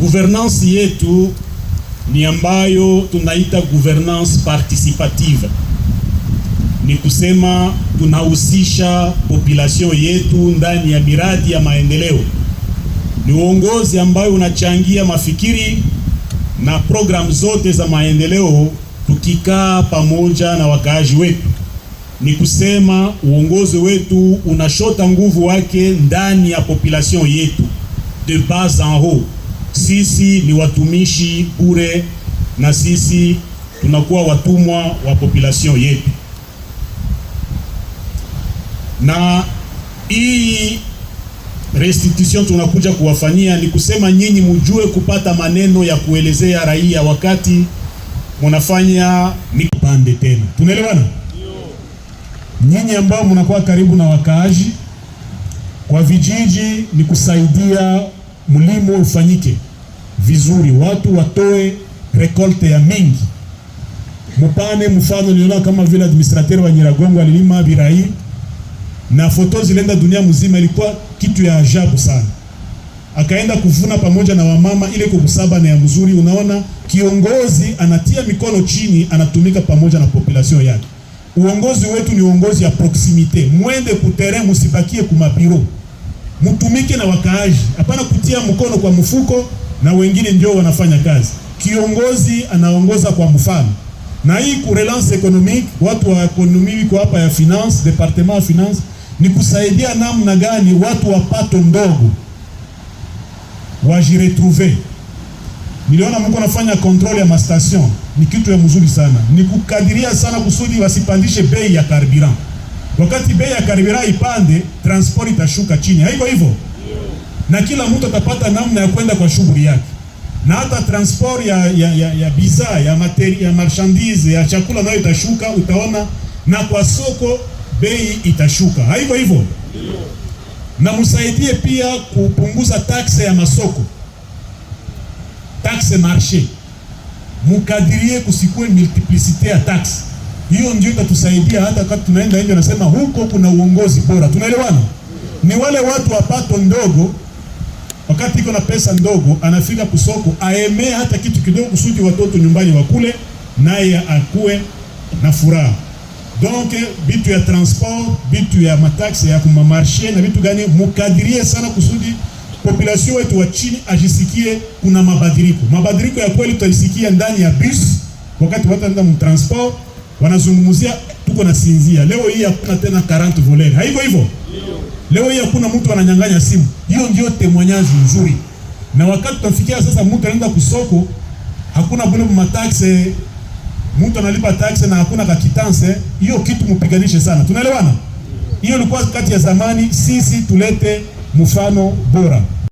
Governance yetu ni ambayo tunaita governance participative. Ni kusema tunahusisha population yetu ndani ya miradi ya maendeleo. Ni uongozi ambayo unachangia mafikiri na program zote za maendeleo tukikaa pamoja na wakaaji wetu. Ni kusema uongozi wetu unashota nguvu wake ndani ya population yetu de bas en haut. Sisi ni watumishi bure na sisi tunakuwa watumwa wa population yetu. Na hii restitution tunakuja kuwafanyia ni kusema nyinyi mjue kupata maneno ya kuelezea raia wakati mnafanya mipande tena. Tunaelewana? Nyinyi ambao mnakuwa karibu na wakaaji kwa vijiji, ni kusaidia mlimo ufanyike vizuri, watu watoe rekolte ya mingi. Mpane mfano niliona kama vile administrateur wa Nyiragongo alilima birai na foto zilenda dunia mzima, ilikuwa kitu ya ajabu sana. Akaenda kuvuna pamoja na wamama, ile kubusaba na ya mzuri. Unaona kiongozi anatia mikono chini, anatumika pamoja na population yake. Uongozi wetu ni uongozi ya proximite. Mwende kutere, musibakie kumapiro, mutumike na wakaaji, hapana kutia mkono kwa mfuko na wengine ndio wanafanya kazi. Kiongozi anaongoza kwa mfano. Na hii ku relance economique, watu wa ekonomi kwa hapa ya finance, departement ya finance, ni kusaidia namna gani watu wa pato ndogo wajiretrouver. Niliona mko nafanya control ya mastation, ni kitu ya mzuri sana. Ni kukadiria sana kusudi wasipandishe bei ya carburant. Wakati bei ya carburant ipande, transport itashuka chini. Haiko hivyo? Na kila mtu atapata namna ya kwenda kwa shughuli yake. Na hata transport ya bidhaa, ya materi, ya marchandise, ya chakula nayo itashuka, utaona, na kwa soko bei itashuka. Haiko hivyo? Na msaidie pia kupunguza taxe ya masoko. Taxe marché. Mukadirie kusikue multiplicité ya taxe. Hiyo ndio itatusaidia hata wakati tunaenda nje nasema huko kuna uongozi bora. Tunaelewana? Ni wale watu wa pato ndogo, wakati iko na pesa ndogo, anafika kusoko aeme hata kitu kidogo kusudi watoto nyumbani wakule, naye akue na furaha. Donc bitu ya transport, bitu ya mataxe ya kuma marché na bitu gani, mukadirie sana kusudi population wetu wa chini ajisikie kuna mabadiliko. Mabadiliko ya kweli tutaisikia ndani ya bus, wakati watu wanaenda mtransport wanazungumzia tuko na sinzia. Leo hii hakuna tena 40 voleurs. Haiko hivyo? Leo hii hakuna mtu ananyang'anya simu. Hiyo ndio témoignage nzuri. Na wakati tunafikia sasa mtu anaenda kusoko, hakuna bule mataxe, mtu analipa taxe na hakuna kakitanse, hiyo kitu mupiganishe sana. Tunaelewana? Hiyo ilikuwa kati ya zamani, sisi tulete mfano bora.